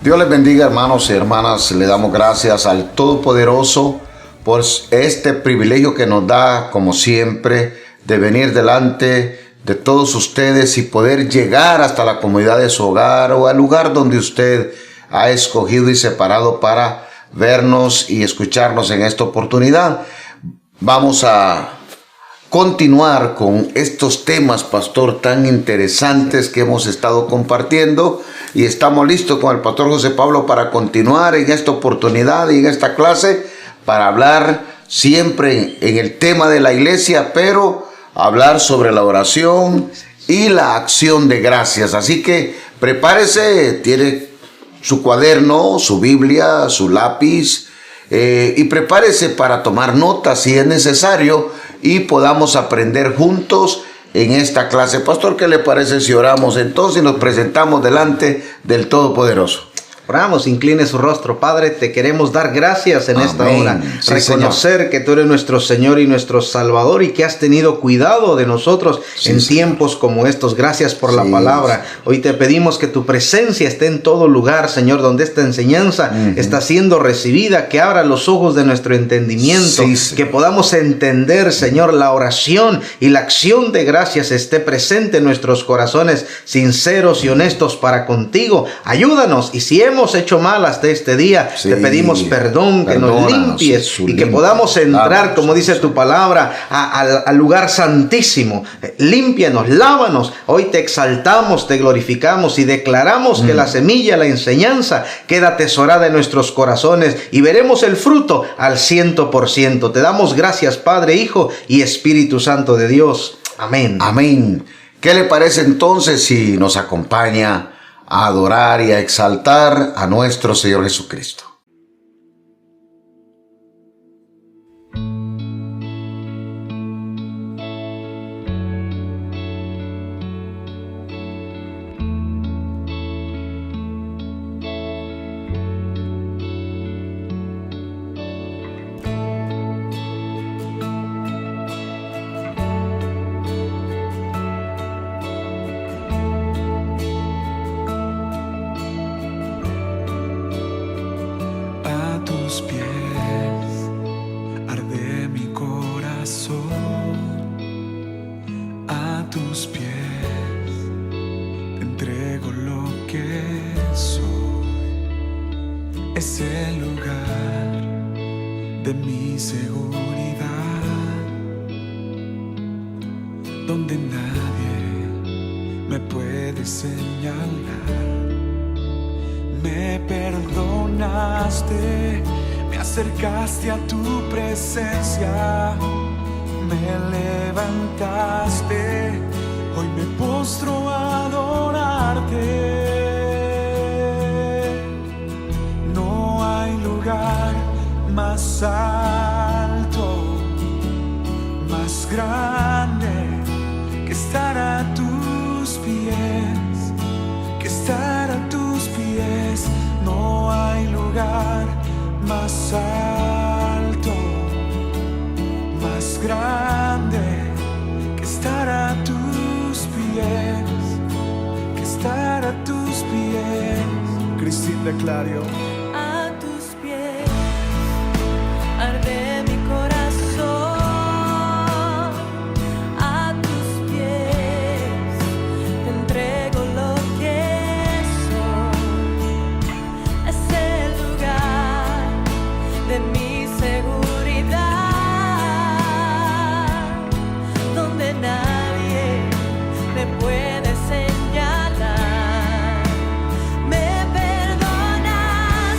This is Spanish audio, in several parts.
Dios les bendiga, hermanos y hermanas. Le damos gracias al Todopoderoso por este privilegio que nos da, como siempre, de venir delante de todos ustedes y poder llegar hasta la comodidad de su hogar o al lugar donde usted ha escogido y separado para vernos y escucharnos en esta oportunidad. Vamos a continuar con estos temas, pastor, tan interesantes que hemos estado compartiendo, y estamos listos con el pastor José Pablo para continuar en esta oportunidad y en esta clase para hablar siempre en el tema de la iglesia, pero hablar sobre la oración y la acción de gracias. Así que prepárese, tiene su cuaderno, su Biblia, su lápiz, y prepárese para tomar notas si es necesario y podamos aprender juntos en esta clase. Pastor, ¿qué le parece si oramos entonces y nos presentamos delante del Todopoderoso? Oramos, incline su rostro. Padre, te queremos dar gracias en esta hora. Sí, reconocer, Señor, que tú eres nuestro Señor y nuestro Salvador y que has tenido cuidado de nosotros en tiempos como estos. Gracias por la palabra. Hoy te pedimos que tu presencia esté en todo lugar, Señor, donde esta enseñanza está siendo recibida, que abra los ojos de nuestro entendimiento, que podamos entender, Señor, la oración y la acción de gracias esté presente en nuestros corazones, sinceros y honestos para contigo. Ayúdanos, y si hemos hecho mal hasta este día, te pedimos perdón, que nos limpies y que podamos entrar, como dice tu palabra, al lugar santísimo. Límpianos, lávanos. Hoy te exaltamos, te glorificamos y declaramos que la semilla, la enseñanza queda atesorada en nuestros corazones y veremos el fruto al 100%. Te damos gracias, Padre, Hijo y Espíritu Santo de Dios. Amén. Amén. ¿Qué le parece entonces si nos acompaña a adorar y a exaltar a nuestro Señor Jesucristo? Es el lugar de mi seguridad, donde nadie me puede señalar. Me perdonaste, me acercaste a tu presencia, me levantaste, hoy me postro a adorarte. Más alto, más grande que estar a tus pies, que estar a tus pies. No hay lugar más alto, más grande que estar a tus pies, que estar a tus pies. Cristina Clario. Arde mi corazón, a tus pies te entrego lo que soy. Es el lugar de mi seguridad, donde nadie me puede señalar. Me perdonas.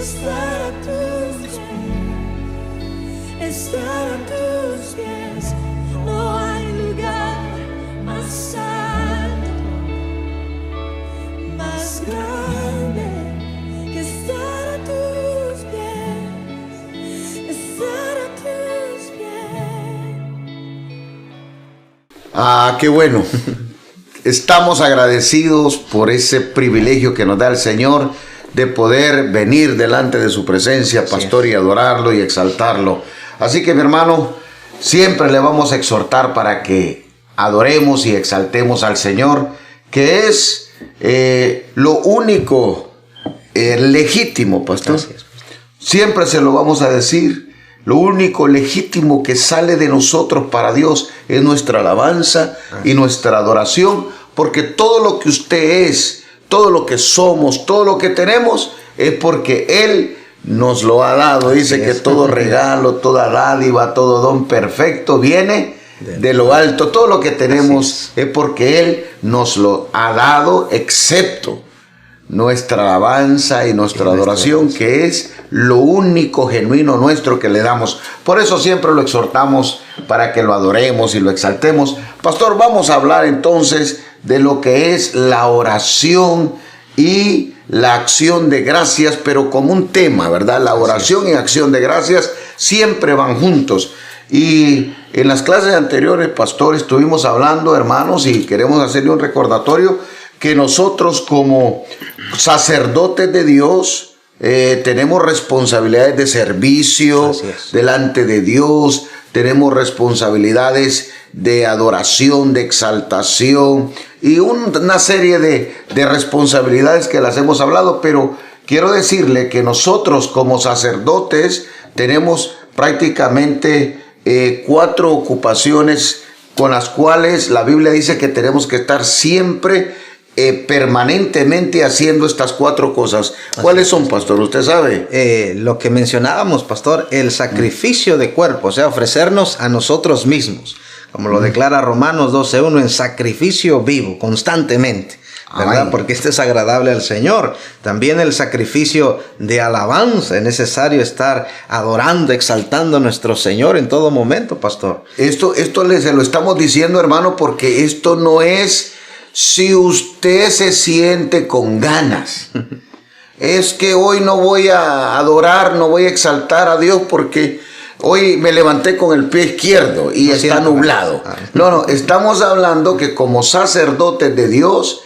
estar a tus pies, estar a tus pies. No hay lugar más alto, más grande que estar a tus pies, estar a tus pies. Ah, qué bueno. Estamos agradecidos por ese privilegio que nos da el Señor de poder venir delante de su presencia, pastor, y adorarlo y exaltarlo. Así que, mi hermano, siempre le vamos a exhortar para que adoremos y exaltemos al Señor, que es lo único legítimo, pastor. Gracias, pastor. Siempre se lo vamos a decir. Lo único legítimo que sale de nosotros para Dios es nuestra alabanza y nuestra adoración, porque todo lo que usted es, todo lo que somos, todo lo que tenemos, es porque Él nos lo ha dado. Dice que todo regalo, toda dádiva, todo don perfecto viene de lo alto. Todo lo que tenemos es porque Él nos lo ha dado, excepto nuestra alabanza y nuestra adoración, que es lo único genuino nuestro que le damos. Por eso siempre lo exhortamos para que lo adoremos y lo exaltemos. Pastor, vamos a hablar entonces de lo que es la oración y la acción de gracias, pero como un tema, ¿verdad? La oración y acción de gracias siempre van juntos. Y en las clases anteriores, pastor, estuvimos hablando, hermanos, y queremos hacerle un recordatorio que nosotros como sacerdotes de Dios tenemos responsabilidades de servicio delante de Dios, tenemos responsabilidades de adoración, de exaltación y una serie de responsabilidades que las hemos hablado, pero quiero decirle que nosotros como sacerdotes tenemos prácticamente 4 ocupaciones con las cuales la Biblia dice que tenemos que estar siempre permanentemente haciendo estas 4 cosas. ¿Cuáles son, pastor? ¿Usted sabe? Lo que mencionábamos, pastor, el sacrificio de cuerpo, o sea, ofrecernos a nosotros mismos, como lo declara Romanos 12:1, en sacrificio vivo, constantemente, ¿verdad? Amén. Porque este es agradable al Señor. También el sacrificio de alabanza, es necesario estar adorando, exaltando a nuestro Señor en todo momento, pastor. Esto se lo estamos diciendo, hermano, porque esto no es si usted se siente con ganas. Es que hoy no voy a adorar, no voy a exaltar a Dios porque hoy me levanté con el pie izquierdo y está nublado. No, estamos hablando que como sacerdotes de Dios,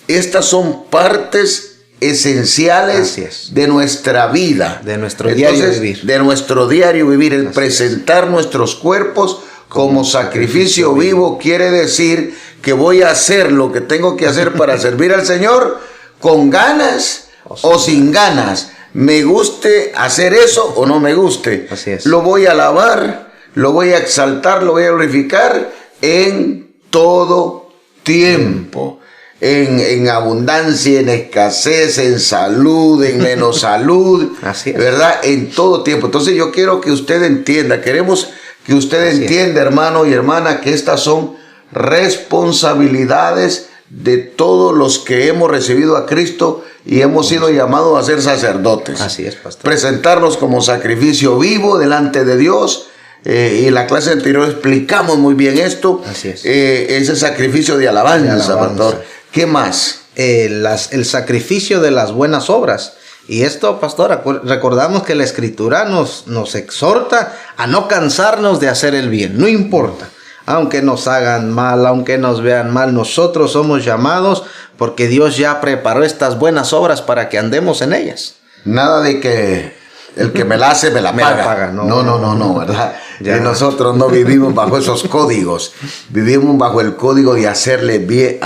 estas son partes esenciales de nuestra vida, de nuestro diario vivir. De nuestro diario vivir, el presentar nuestros cuerpos como sacrificio vivo quiere decir que voy a hacer lo que tengo que hacer para servir al Señor con ganas o sin ganas. Me guste hacer eso o no me guste. Así es. Lo voy a alabar, lo voy a exaltar, lo voy a glorificar en todo tiempo. En abundancia, en escasez, en salud, en menos salud. Así es. ¿Verdad? En todo tiempo. Entonces yo quiero que usted entienda, queremos que usted entienda, hermano y hermana, que estas son responsabilidades de todos los que hemos recibido a Cristo y hemos sido llamados a ser sacerdotes. Así es, pastor. Presentarnos como sacrificio vivo delante de Dios. Y en la clase anterior explicamos muy bien esto. Así es. Ese sacrificio de alabanza, pastor. ¿Qué más? El sacrificio de las buenas obras. Y esto, pastor, recordamos que la Escritura nos exhorta a no cansarnos de hacer el bien. No importa. Aunque nos hagan mal, aunque nos vean mal, nosotros somos llamados porque Dios ya preparó estas buenas obras para que andemos en ellas. Nada de que el que me la hace me la paga. No, ¿verdad? Nosotros no vivimos bajo esos códigos. Vivimos bajo el código de hacer el bien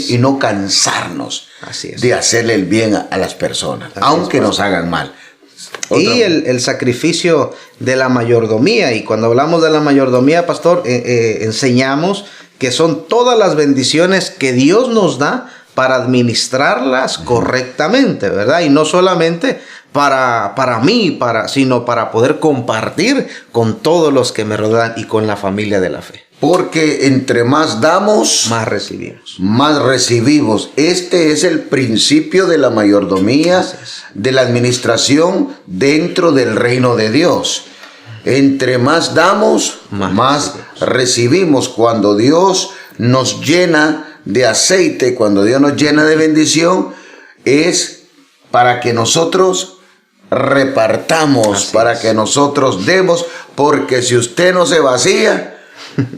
y no cansarnos de hacerle el bien a las personas, aunque nos hagan mal. Y el sacrificio de la mayordomía. Y cuando hablamos de la mayordomía, pastor, enseñamos que son todas las bendiciones que Dios nos da para administrarlas correctamente, ¿verdad? Y no solamente para mí, sino para poder compartir con todos los que me rodean y con la familia de la fe. Porque entre más damos, más recibimos. más recibimos. Este es el principio de la mayordomía, de la administración dentro del reino de Dios. Entre más damos, más recibimos. Cuando Dios nos llena de aceite, cuando Dios nos llena de bendición, es para que nosotros repartamos, para que nosotros demos, porque si usted no se vacía,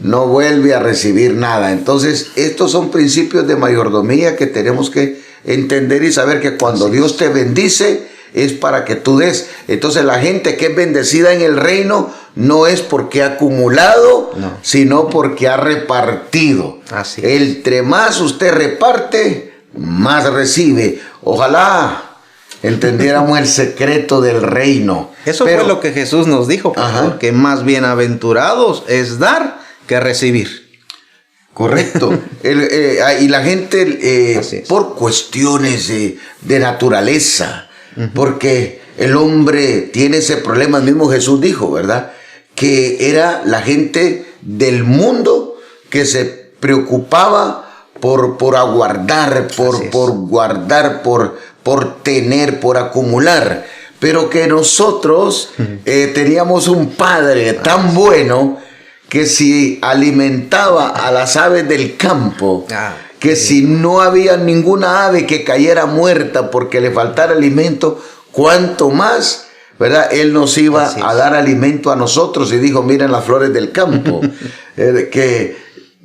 no vuelve a recibir nada. Entonces, estos son principios de mayordomía que tenemos que entender y saber que cuando Dios te bendice, es para que tú des. Entonces, la gente que es bendecida en el reino no es porque ha acumulado, sino porque ha repartido. Así es. Entre más usted reparte, más recibe. Ojalá entendiéramos el secreto del reino. Eso fue lo que Jesús nos dijo, que más bienaventurados es dar que recibir. Correcto. Y la gente, por cuestiones de naturaleza, porque el hombre tiene ese problema, el mismo Jesús dijo, ¿verdad? Que era la gente del mundo que se preocupaba por aguardar, por guardar, por tener, por acumular. Pero que nosotros teníamos un Padre tan bueno que si alimentaba a las aves del campo, que si no había ninguna ave que cayera muerta porque le faltara alimento, cuánto más, ¿verdad? Él nos iba a dar alimento a nosotros. Y dijo, miren las flores del campo, que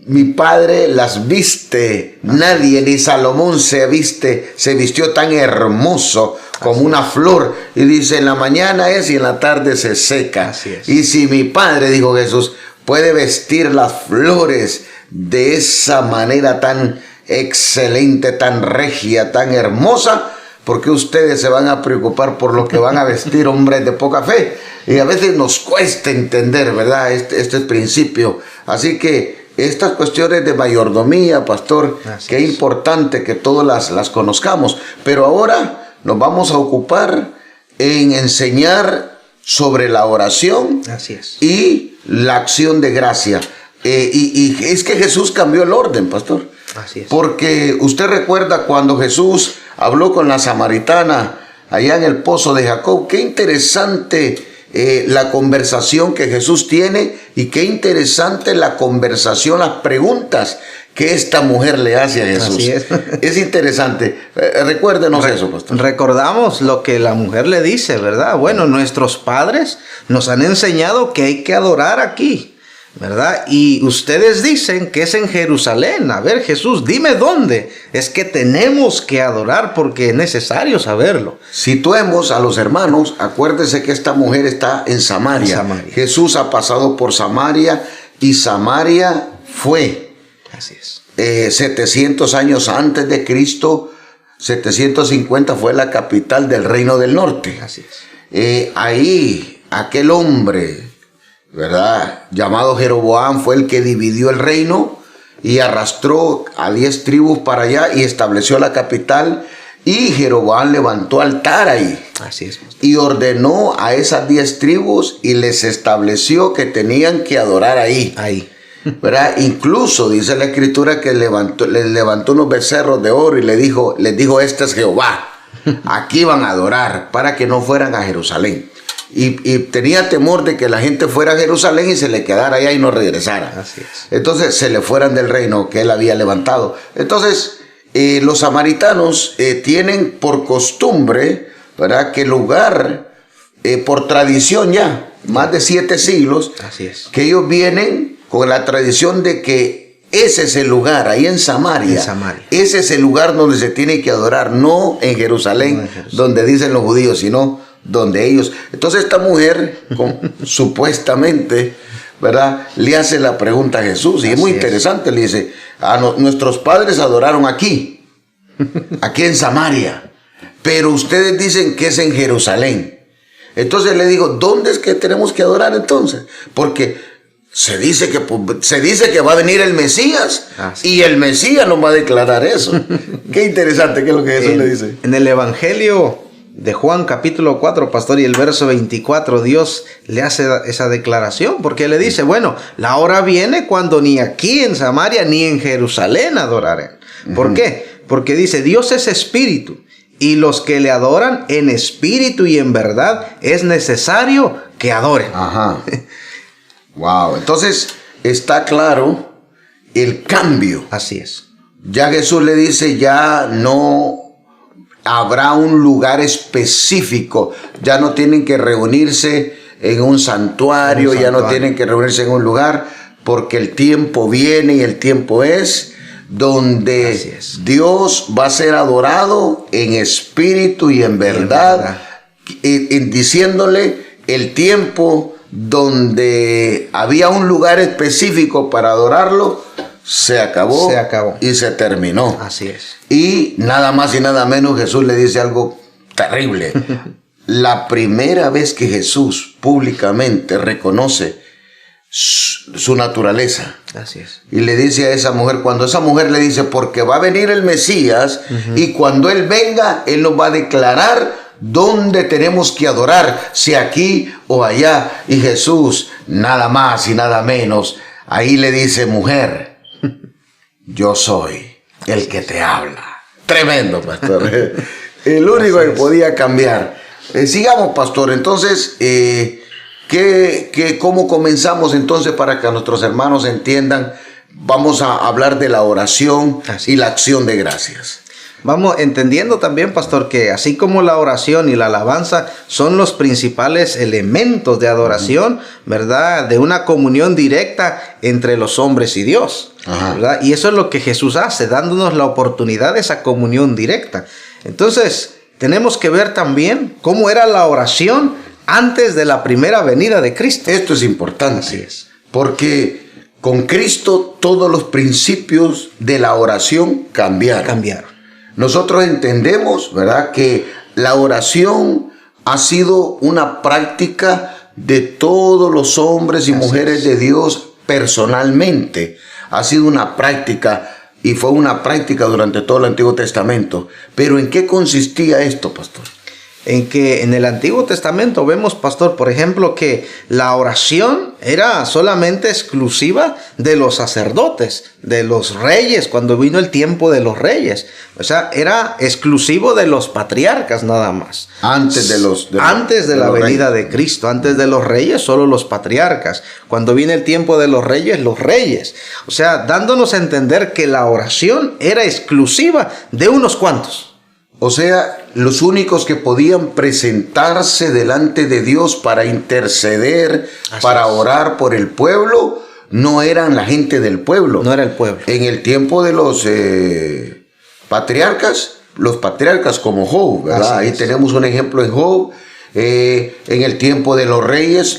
mi Padre las viste, nadie, ni Salomón se vistió tan hermoso como una flor. Y dice, en la mañana es y en la tarde se seca. Y si mi Padre, dijo Jesús, puede vestir las flores de esa manera tan excelente, tan regia, tan hermosa, ¿por qué ustedes se van a preocupar por lo que van a vestir, hombres de poca fe? Y a veces nos cuesta entender, ¿verdad? Este principio. Así que estas cuestiones de mayordomía, pastor, qué importante que todas las conozcamos. Pero ahora nos vamos a ocupar en enseñar sobre la oración y la acción de gracia. Y es que Jesús cambió el orden, pastor. Porque usted recuerda cuando Jesús habló con la samaritana allá en el pozo de Jacob. Qué interesante la conversación que Jesús tiene, y qué interesante la conversación, las preguntas que esta mujer le hace a Jesús. Así es interesante. Recuérdenos eso, pastor. Recordamos lo que la mujer le dice, ¿verdad? Bueno, nuestros padres nos han enseñado que hay que adorar aquí, ¿verdad? Y ustedes dicen que es en Jerusalén. A ver, Jesús, dime dónde es que tenemos que adorar, porque es necesario saberlo. Situemos a los hermanos. Acuérdense que esta mujer está en Samaria. Jesús ha pasado por Samaria, y Samaria fue 700 años antes de Cristo, 750 fue la capital del reino del norte. Ahí aquel hombre, ¿verdad?, llamado Jeroboam, fue el que dividió el reino y arrastró a 10 tribus para allá y estableció la capital. Y Jeroboam levantó altar ahí. Y ordenó a esas 10 tribus y les estableció que tenían que adorar ahí. ¿Verdad? Incluso dice la escritura que les levantó unos becerros de oro y les dijo, este es Jehová. Aquí van a adorar, para que no fueran a Jerusalén. Y tenía temor de que la gente fuera a Jerusalén y se le quedara allá y no regresara. Entonces se le fueran del reino que él había levantado. Entonces los samaritanos tienen por costumbre, ¿verdad?, que el lugar, por tradición ya, más de 7 siglos, que ellos vienen con la tradición de que ese es el lugar, ahí en Samaria. Ese es el lugar donde se tiene que adorar, no en Jerusalén, donde dicen los judíos, sino donde ellos. Entonces esta mujer, supuestamente, ¿verdad?, le hace la pregunta a Jesús, y es muy interesante. Le dice, nuestros padres adoraron aquí en Samaria, pero ustedes dicen que es en Jerusalén. Entonces le digo, ¿dónde es que tenemos que adorar entonces? Porque se dice que va a venir el Mesías, y el Mesías nos va a declarar eso. Qué interesante que es lo que Jesús le dice. En el Evangelio de Juan capítulo 4, pastor, y el verso 24, Dios le hace esa declaración, porque le dice, bueno, la hora viene cuando ni aquí en Samaria ni en Jerusalén adorarán. ¿Por qué? Porque dice, Dios es espíritu, y los que le adoran en espíritu y en verdad es necesario que adoren. Ajá. Wow. Entonces está claro el cambio. Así es. Ya Jesús le dice, ya no habrá un lugar específico, ya no tienen que reunirse en un santuario, ya no tienen que reunirse en un lugar, porque el tiempo viene y el tiempo es donde Dios va a ser adorado en espíritu y en verdad, diciéndole el tiempo donde había un lugar específico para adorarlo, se acabó y se terminó. Así es. Y nada más y nada menos Jesús le dice algo terrible. La primera vez que Jesús públicamente reconoce su naturaleza. Así es. Y le dice a esa mujer, cuando esa mujer le dice, porque va a venir el Mesías, y cuando Él venga, Él nos va a declarar dónde tenemos que adorar, si aquí o allá. Y Jesús, nada más y nada menos, ahí le dice, mujer, yo soy el que te habla. Tremendo, pastor. El único que podía cambiar. Sigamos, pastor. Entonces, ¿cómo comenzamos entonces para que nuestros hermanos entiendan? Vamos a hablar de la oración y la acción de gracias. Vamos entendiendo también, pastor, que así como la oración y la alabanza son los principales elementos de adoración, ¿verdad? De una comunión directa entre los hombres y Dios, ¿verdad? Y eso es lo que Jesús hace, dándonos la oportunidad de esa comunión directa. Entonces, tenemos que ver también cómo era la oración antes de la primera venida de Cristo. Esto es importante. Así es. Porque con Cristo todos los principios de la oración cambiaron. Nosotros entendemos, ¿verdad?, que la oración ha sido una práctica de todos los hombres y mujeres de Dios personalmente. Ha sido una práctica y fue una práctica durante todo el Antiguo Testamento. Pero ¿en qué consistía esto, pastor? En que en el Antiguo Testamento vemos, pastor, por ejemplo, que la oración era solamente exclusiva de los sacerdotes, de los reyes, cuando vino el tiempo de los reyes. O sea, era exclusivo de los patriarcas nada más. Antes de la venida de Cristo, antes de los reyes, solo los patriarcas. Cuando viene el tiempo de los reyes. O sea, dándonos a entender que la oración era exclusiva de unos cuantos. O sea, los únicos que podían presentarse delante de Dios para interceder, para orar por el pueblo, no eran la gente del pueblo. No era el pueblo. En el tiempo de los patriarcas, los patriarcas como Job, ¿verdad? Ahí tenemos un ejemplo en Job. En el tiempo de los reyes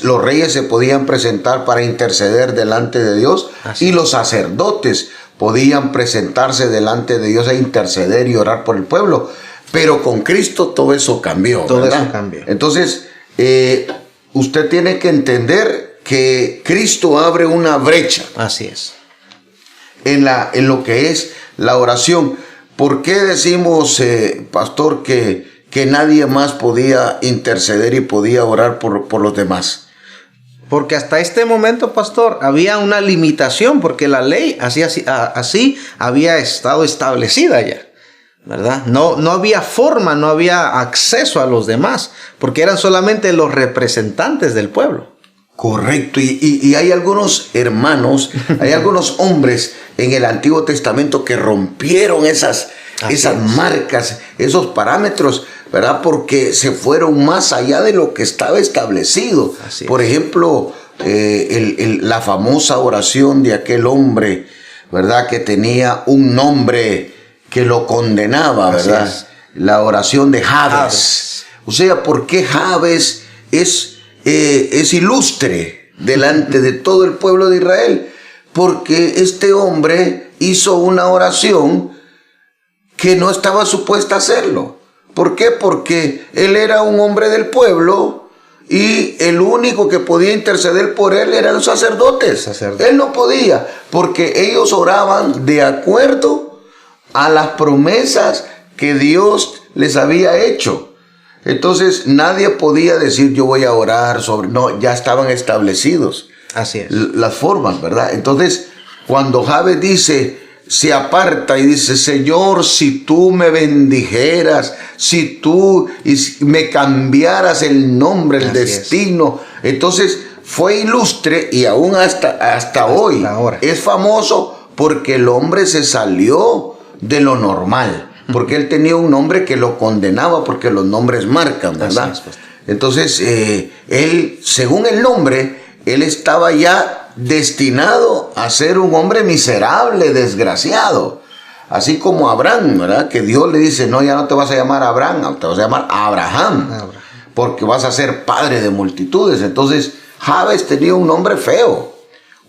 se podían presentar para interceder delante de Dios. Y los sacerdotes podían presentarse delante de Dios e interceder y orar por el pueblo. Pero con Cristo todo eso cambió. Todo eso cambió. Entonces, usted tiene que entender que Cristo abre una brecha. Así es. En lo que es la oración. ¿Por qué decimos, pastor, que nadie más podía interceder y podía orar por los demás? Porque hasta este momento, pastor, había una limitación, porque la ley así había estado establecida ya, ¿verdad? No había forma, no había acceso a los demás, porque eran solamente los representantes del pueblo. Correcto, y hay algunos hermanos, hay algunos hombres en el Antiguo Testamento que rompieron esas marcas, esos parámetros, ¿verdad? Porque se fueron más allá de lo que estaba establecido. Por ejemplo, la famosa oración de aquel hombre, ¿verdad?, que tenía un nombre que lo condenaba, ¿verdad? La oración de Jabes. O sea, ¿por qué Jabes es ilustre delante de todo el pueblo de Israel? Porque este hombre hizo una oración que no estaba supuesta a hacerlo. ¿Por qué? Porque él era un hombre del pueblo y el único que podía interceder por él eran los sacerdotes. Él no podía, porque ellos oraban de acuerdo a las promesas que Dios les había hecho. Entonces nadie podía decir yo voy a orar sobre... No, ya estaban establecidos. Así es. Las formas, ¿verdad? Entonces, cuando Jabes dice, se aparta y dice, Señor, si tú me bendijeras, si tú me cambiaras el nombre, el Así destino. Entonces, fue ilustre y aún hasta hoy ahora es famoso porque el hombre se salió de lo normal. Porque él tenía un nombre que lo condenaba, porque los nombres marcan, ¿verdad? Así es, entonces, él, según el nombre, él estaba ya destinado a ser un hombre miserable, desgraciado. Así como Abraham, ¿verdad? Que Dios le dice, no, ya no te vas a llamar Abraham, te vas a llamar Abraham. Porque vas a ser padre de multitudes. Entonces, Jabes tenía un nombre feo.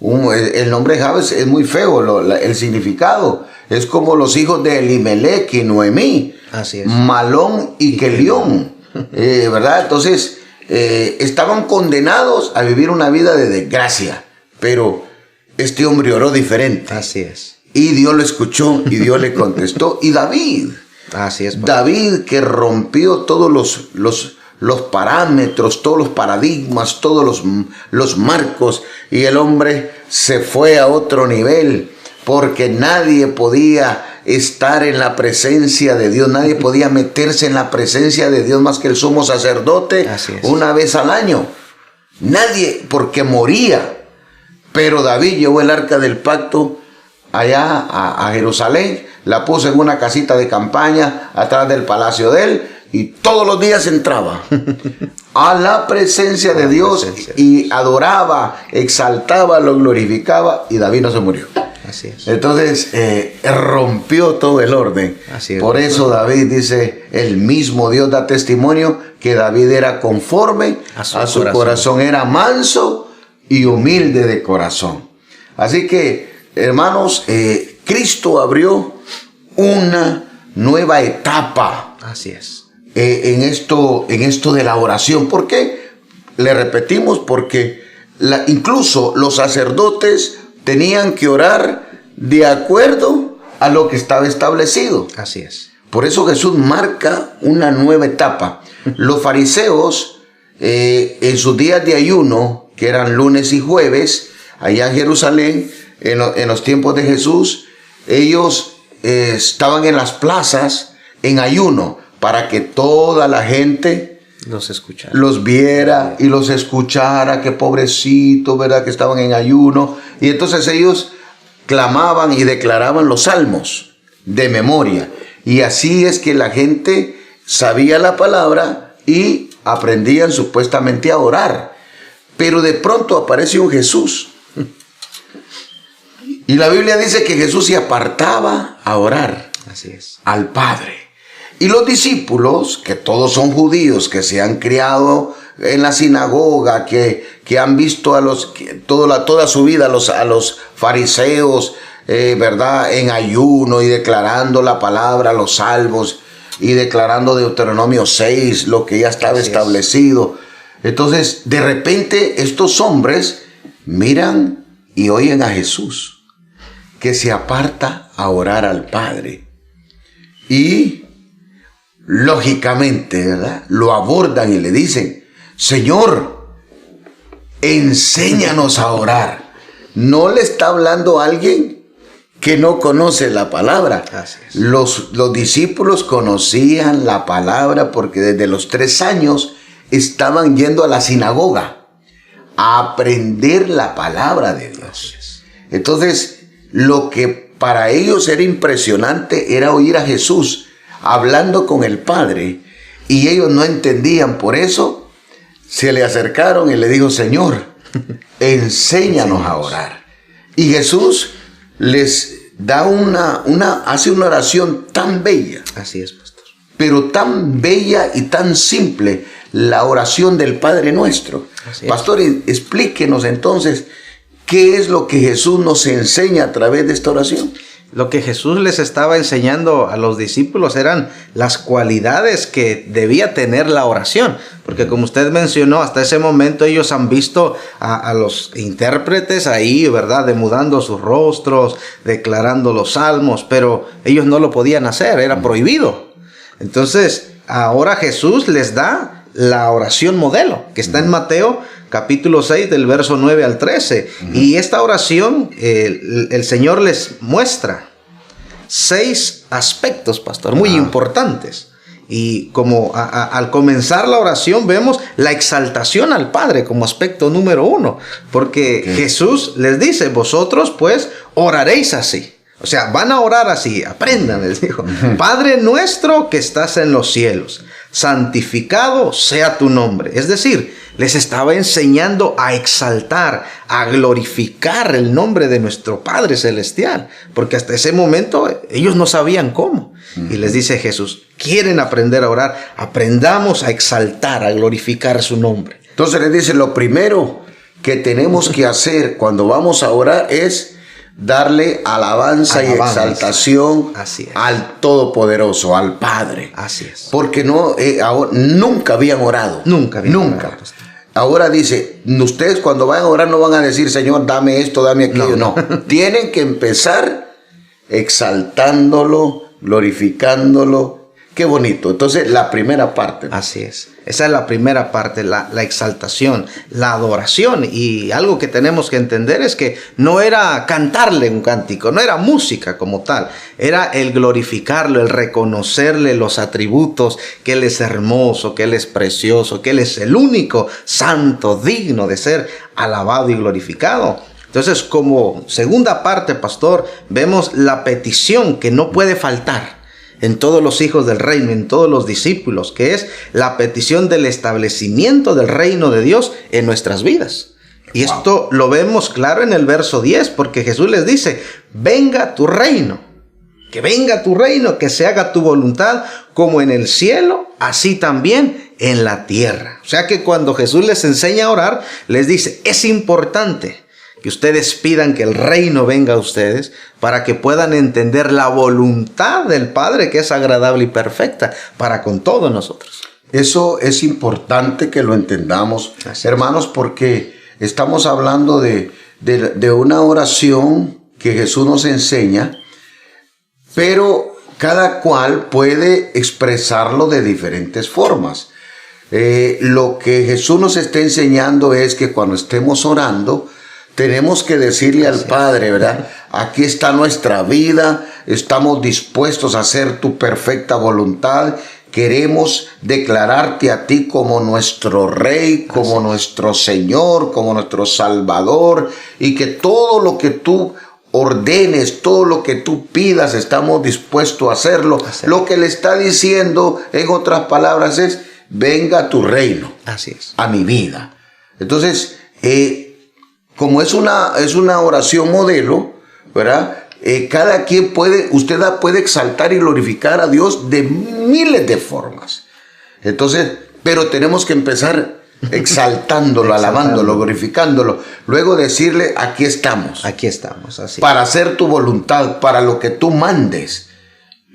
El nombre Jabes es muy feo, el significado. Es como los hijos de Elimelech y Noemí. Así es. Malón y Kelión. ¿Verdad? Entonces, estaban condenados a vivir una vida de desgracia. Pero este hombre oró diferente. Así es. Y Dios lo escuchó y Dios le contestó. Y David. Así es. David, que rompió todos los parámetros, todos los paradigmas, todos los marcos, y el hombre se fue a otro nivel, porque nadie podía estar en la presencia de Dios, nadie podía meterse en la presencia de Dios más que el sumo sacerdote una vez al año. Nadie, porque moría. Pero David llevó el arca del pacto allá a Jerusalén, la puso en una casita de campaña atrás del palacio de él, y todos los días entraba a la presencia de Dios y adoraba, exaltaba, lo glorificaba, y David no se murió. Así es. Entonces rompió todo el orden. Así es. Por eso David dice, el mismo Dios da testimonio que David era conforme a su corazón, era manso y humilde de corazón. Así que, hermanos, Cristo abrió una nueva etapa. Así es. En esto de la oración. ¿Por qué? Le repetimos, porque incluso los sacerdotes tenían que orar de acuerdo a lo que estaba establecido. Así es. Por eso Jesús marca una nueva etapa. Los fariseos, en sus días de ayuno, que eran lunes y jueves, allá en Jerusalén, en los tiempos de Jesús, ellos estaban en las plazas en ayuno, para que toda la gente los viera y los escuchara, que pobrecito, ¿verdad? Que estaban en ayuno. Y entonces ellos clamaban y declaraban los salmos de memoria. Y así es que la gente sabía la palabra y aprendían supuestamente a orar. Pero de pronto aparece un Jesús. Y la Biblia dice que Jesús se apartaba a orar. Así es. Al Padre. Y los discípulos, que todos son judíos, que se han criado en la sinagoga, que han visto toda su vida a los fariseos, ¿verdad? En ayuno y declarando la palabra, los salmos, y declarando Deuteronomio 6, lo que ya estaba establecido. Entonces, de repente, estos hombres miran y oyen a Jesús, que se aparta a orar al Padre. Y lógicamente, ¿verdad?, lo abordan y le dicen, Señor, enséñanos a orar. No le está hablando a alguien que no conoce la palabra. Así es. Los discípulos conocían la palabra porque desde los 3 años estaban yendo a la sinagoga a aprender la palabra de Dios. Entonces, lo que para ellos era impresionante era oír a Jesús hablando con el Padre, y ellos no entendían. Por eso se le acercaron y le dijo, Señor, enséñanos a orar. Y Jesús les da hace una oración tan bella. Así es, pastor. Pero tan bella y tan simple, la oración del Padre Nuestro. Pastor, explíquenos entonces, ¿qué es lo que Jesús nos enseña a través de esta oración? Lo que Jesús les estaba enseñando a los discípulos eran las cualidades que debía tener la oración. Porque como usted mencionó, hasta ese momento ellos han visto a los intérpretes ahí, ¿verdad?, demudando sus rostros, declarando los salmos, pero ellos no lo podían hacer, era prohibido. Entonces, ahora Jesús les da la oración modelo, que está en Mateo capítulo 6 del verso 9 al 13. Y esta oración el Señor les muestra 6 aspectos, pastor, muy importantes. Y como al comenzar la oración vemos la exaltación al Padre como aspecto número 1. Porque Jesús les dice, vosotros pues oraréis así. O sea, van a orar así, aprendan, les dijo. Padre nuestro que estás en los cielos, santificado sea tu nombre. Es decir, les estaba enseñando a exaltar, a glorificar el nombre de nuestro Padre Celestial. Porque hasta ese momento ellos no sabían cómo. Y les dice Jesús, ¿quieren aprender a orar? Aprendamos a exaltar, a glorificar su nombre. Entonces les dice, lo primero que tenemos que hacer cuando vamos a orar es darle alabanza y exaltación al Todopoderoso, al Padre. Así es. Porque nunca habían orado. Nunca. Ahora dice, ustedes cuando van a orar no van a decir, Señor, dame esto, dame aquello. No. Tienen que empezar exaltándolo, glorificándolo. Qué bonito. Entonces, la primera parte. Así es. Esa es la primera parte, la exaltación, la adoración. Y algo que tenemos que entender es que no era cantarle un cántico, no era música como tal. Era el glorificarlo, el reconocerle los atributos, que Él es hermoso, que Él es precioso, que Él es el único santo, digno de ser alabado y glorificado. Entonces, como segunda parte, pastor, vemos la petición que no puede faltar en todos los hijos del reino, en todos los discípulos, que es la petición del establecimiento del reino de Dios en nuestras vidas. Y esto lo vemos claro en el verso 10, porque Jesús les dice, venga tu reino, que venga tu reino, que se haga tu voluntad como en el cielo, así también en la tierra. O sea que cuando Jesús les enseña a orar, les dice, es importante que ustedes pidan que el reino venga a ustedes para que puedan entender la voluntad del Padre, que es agradable y perfecta para con todos nosotros. Eso es importante que lo entendamos, hermanos, porque estamos hablando de una oración que Jesús nos enseña, pero cada cual puede expresarlo de diferentes formas. Lo que Jesús nos está enseñando es que cuando estemos orando, tenemos que decirle al Padre, ¿verdad? Aquí está nuestra vida, estamos dispuestos a hacer tu perfecta voluntad. Queremos declararte a ti como nuestro Rey, como nuestro Señor, como nuestro Salvador, y que todo lo que tú ordenes, todo lo que tú pidas, estamos dispuestos a hacerlo. Lo que le está diciendo, en otras palabras, es, venga a tu reino, así es, a mi vida. Entonces, como es una oración modelo, ¿verdad? Cada quien usted puede exaltar y glorificar a Dios de miles de formas. Entonces, pero tenemos que empezar exaltándolo, alabándolo, glorificándolo. Luego decirle, aquí estamos. Aquí estamos, así. Para hacer tu voluntad, para lo que tú mandes.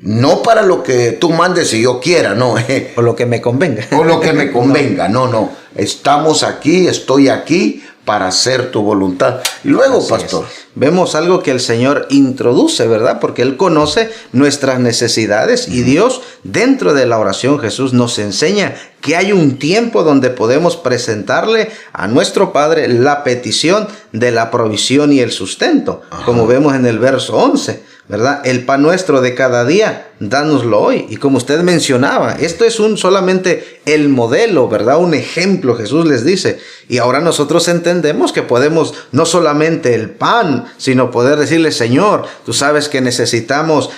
No para lo que tú mandes si yo quiera, no. O lo que me convenga. O lo que me convenga, no. Estamos aquí, estoy aquí para hacer tu voluntad. Y luego, así pastor, vemos algo que el Señor introduce, ¿verdad? Porque Él conoce nuestras necesidades y Dios, dentro de la oración, Jesús nos enseña que hay un tiempo donde podemos presentarle a nuestro Padre la petición de la provisión y el sustento, como vemos en el verso 11. ¿Verdad? El pan nuestro de cada día, dánoslo hoy. Y como usted mencionaba, esto es solamente el modelo, ¿verdad? Un ejemplo, Jesús les dice. Y ahora nosotros entendemos que podemos no solamente el pan, sino poder decirle, Señor, tú sabes que necesitamos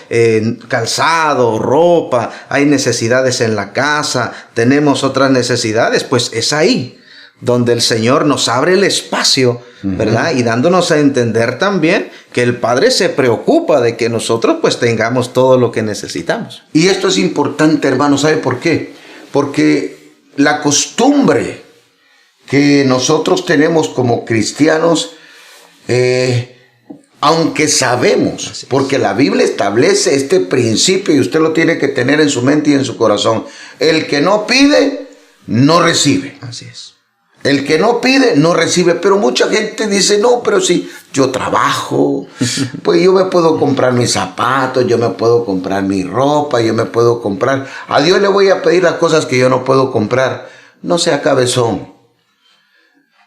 calzado, ropa, hay necesidades en la casa, tenemos otras necesidades. Pues es ahí donde el Señor nos abre el espacio, ¿verdad? Y dándonos a entender también que el Padre se preocupa de que nosotros pues tengamos todo lo que necesitamos. Y esto es importante, hermano, ¿sabe por qué? Porque la costumbre que nosotros tenemos como cristianos, aunque sabemos, porque la Biblia establece este principio y usted lo tiene que tener en su mente y en su corazón, el que no pide, no recibe. Así es. El que no pide, no recibe. Pero mucha gente dice, no, pero si yo trabajo, pues yo me puedo comprar mis zapatos, yo me puedo comprar mi ropa, yo me puedo comprar. A Dios le voy a pedir las cosas que yo no puedo comprar. No sea cabezón.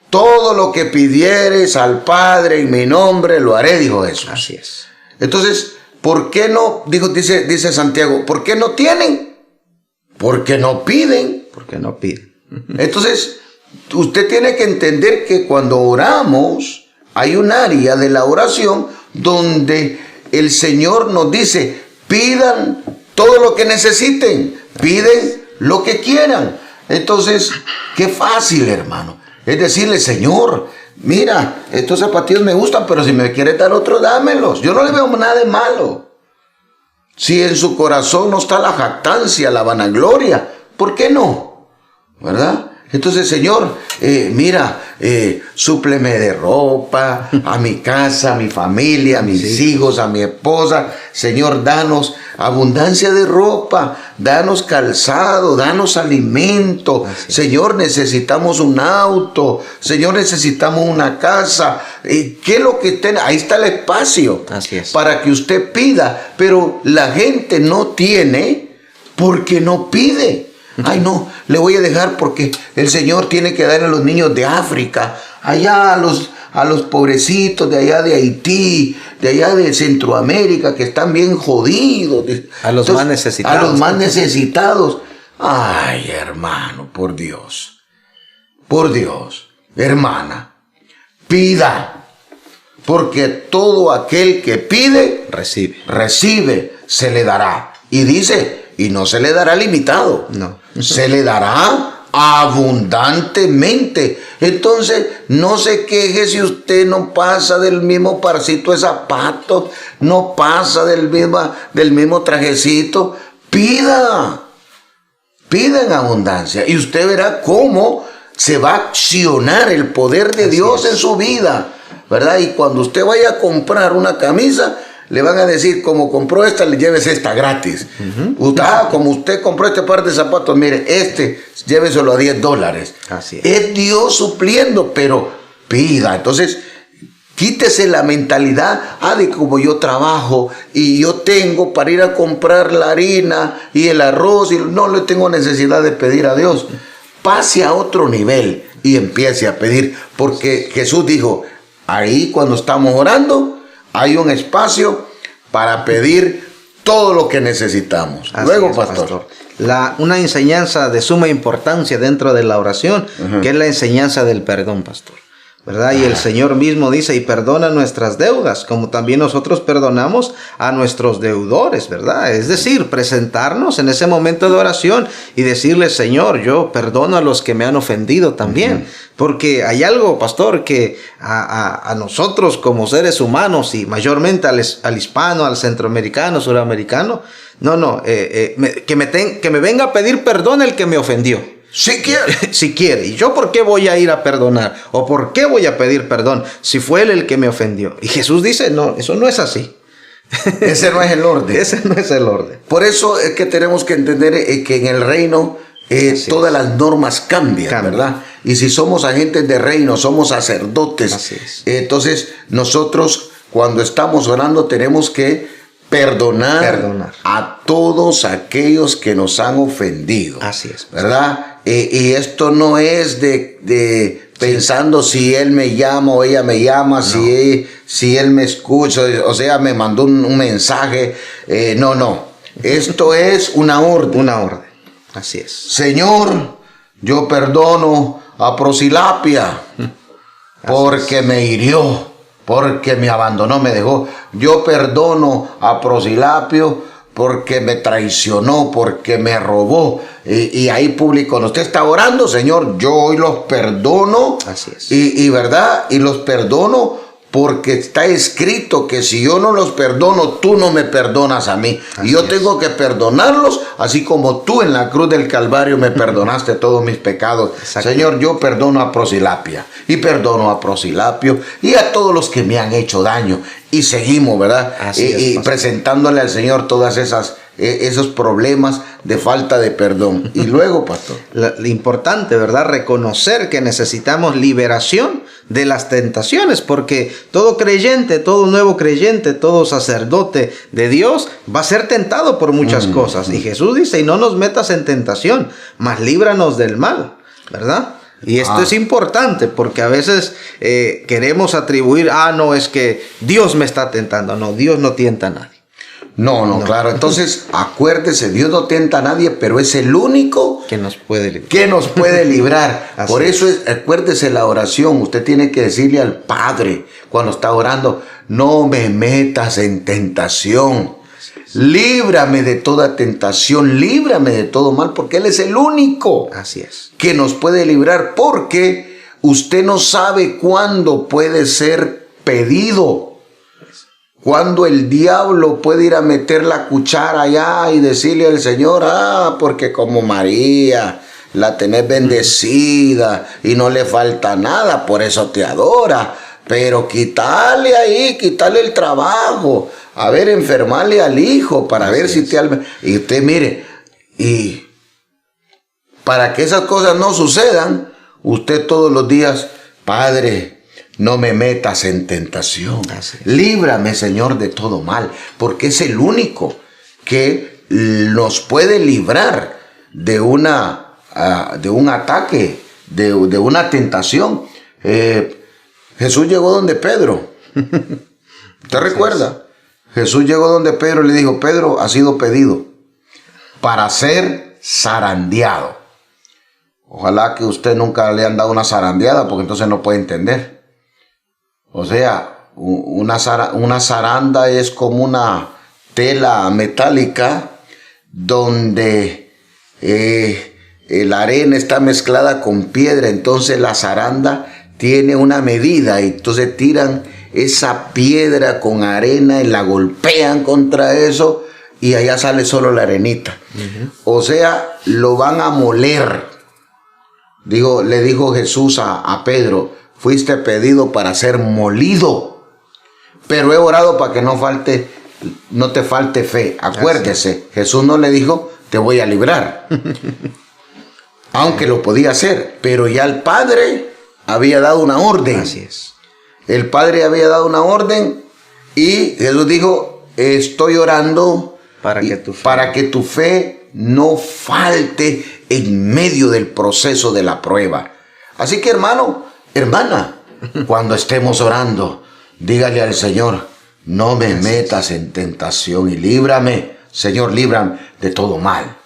Todo lo que pidieres al Padre en mi nombre, lo haré, dijo Jesús. Así es. Entonces, ¿por qué no? Dice Santiago, ¿por qué no tienen? Porque no piden. Porque no piden. Entonces, usted tiene que entender que cuando oramos, hay un área de la oración donde el Señor nos dice, pidan todo lo que necesiten, piden lo que quieran. Entonces, qué fácil, hermano. Es decirle, Señor, mira, estos zapatillos me gustan, pero si me quiere dar otro, dámelos. Yo no le veo nada de malo. Si en su corazón no está la jactancia, la vanagloria, ¿por qué no? ¿Verdad? Entonces, Señor, mira, súpleme de ropa, a mi casa, a mi familia, a mis hijos, a mi esposa. Señor, danos abundancia de ropa, danos calzado, danos alimento. Señor, necesitamos un auto. Señor, necesitamos una casa. ¿Qué es lo que tiene? Ahí está el espacio. Así es. Para que usted pida. Pero la gente no tiene porque no pide. Ay, no, le voy a dejar porque el Señor tiene que dar a los niños de África, allá a los pobrecitos de allá de Haití, de allá de Centroamérica, que están bien jodidos. A los más necesitados. A los más necesitados. Ay, hermano, por Dios, hermana, pida, porque todo aquel que pide, recibe, se le dará. Y dice, y no se le dará limitado. No. Se le dará abundantemente. Entonces, no se queje si usted no pasa del mismo parcito de zapatos, no pasa del mismo trajecito. Pida en abundancia. Y usted verá cómo se va a accionar el poder de Dios en su vida, ¿verdad? Y cuando usted vaya a comprar una camisa, le van a decir, como compró esta, le lleves esta gratis. Como usted compró este par de zapatos, mire, lléveselo a $10. Así es. Es Dios supliendo, pero pida. Entonces, quítese la mentalidad, de como yo trabajo y yo tengo para ir a comprar la harina y el arroz, y no le tengo necesidad de pedir a Dios. Pase a otro nivel y empiece a pedir, porque Jesús dijo, ahí cuando estamos orando, hay un espacio para pedir todo lo que necesitamos. Así Luego, es, pastor. Una enseñanza de suma importancia dentro de la oración, que es la enseñanza del perdón, pastor. ¿Verdad? Y el Señor mismo dice, y perdona nuestras deudas, como también nosotros perdonamos a nuestros deudores, ¿verdad? Es decir, presentarnos en ese momento de oración y decirle, Señor, yo perdono a los que me han ofendido también. Porque hay algo, pastor, que a nosotros como seres humanos, y mayormente al hispano, al centroamericano, suramericano, que me venga a pedir perdón el que me ofendió. Si quiere. Si quiere. ¿Y yo por qué voy a ir a perdonar? ¿O por qué voy a pedir perdón si fue él el que me ofendió? Y Jesús dice, no, eso no es así. Ese no es el orden. Ese no es el orden. Por eso es que tenemos que entender que en el reino todas las normas cambian, ¿verdad? Y si somos agentes de reino, somos sacerdotes. Así es. Entonces, nosotros cuando estamos orando tenemos que perdonar a todos aquellos que nos han ofendido. Así es. ¿Verdad? Y esto no es de pensando si él me llama o ella me llama, si él me escucha, o sea, me mandó un mensaje. No. Esto es una orden. Una orden. Así es. Señor, yo perdono a Prosilapia porque me hirió, porque me abandonó, me dejó. Yo perdono a Prosilapio porque me traicionó, porque me robó. Y ahí público, usted está orando, Señor, yo hoy los perdono. Así es. Y verdad, y los perdono porque está escrito que si yo no los perdono, tú no me perdonas a mí. Así y yo tengo que perdonarlos, así como tú en la cruz del Calvario me perdonaste todos mis pecados. Señor, yo perdono a Prosilapia y perdono a Prosilapio y a todos los que me han hecho daño. Y seguimos, ¿verdad? Y presentándole al Señor todas esos problemas de falta de perdón. Y luego, pastor. Lo importante, ¿verdad? Reconocer que necesitamos liberación de las tentaciones, porque todo creyente, todo nuevo creyente, todo sacerdote de Dios va a ser tentado por muchas cosas. Y Jesús dice, y no nos metas en tentación, mas líbranos del mal, ¿verdad? Y esto es importante porque a veces queremos atribuir, no, es que Dios me está tentando. No, Dios no tienta a nadie. No, claro. Entonces, acuérdese, Dios no tienta a nadie, pero es el único que nos puede librar. Que nos puede librar. Por eso, acuérdese la oración. Usted tiene que decirle al Padre cuando está orando, no me metas en tentación. Líbrame de toda tentación, líbrame de todo mal, porque Él es el único que nos puede librar, porque usted no sabe cuándo puede ser pedido. Cuando el diablo puede ir a meter la cuchara allá y decirle al Señor, porque como María la tenés bendecida y no le falta nada, por eso te adora. Pero quítale el trabajo, a ver, enfermarle al hijo para ver si te... Y usted mire, y para que esas cosas no sucedan, usted todos los días, Padre, no me metas en tentación. Líbrame, Señor, de todo mal, porque es el único que nos puede librar de un ataque, de una tentación. Jesús llegó donde Pedro. ¿Usted recuerda? Jesús llegó donde Pedro y le dijo, Pedro, ha sido pedido para ser zarandeado. Ojalá que usted nunca le han dado una zarandeada, porque entonces no puede entender. O sea, una zaranda es como una tela metálica donde la arena está mezclada con piedra. Entonces la zaranda tiene una medida y entonces tiran esa piedra con arena y la golpean contra eso y allá sale solo la arenita. O sea, lo van a moler. Le dijo Jesús a Pedro, fuiste pedido para ser molido, pero he orado para que no te falte fe. Acuérdese, Jesús no le dijo, te voy a librar. Aunque lo podía hacer, pero ya el Padre había dado una orden. Así es. El Padre había dado una orden y Jesús dijo, estoy orando para que tu fe no falte en medio del proceso de la prueba. Así que hermano, hermana, cuando estemos orando, dígale al Señor, no me metas en tentación y líbrame, Señor, líbrame de todo mal.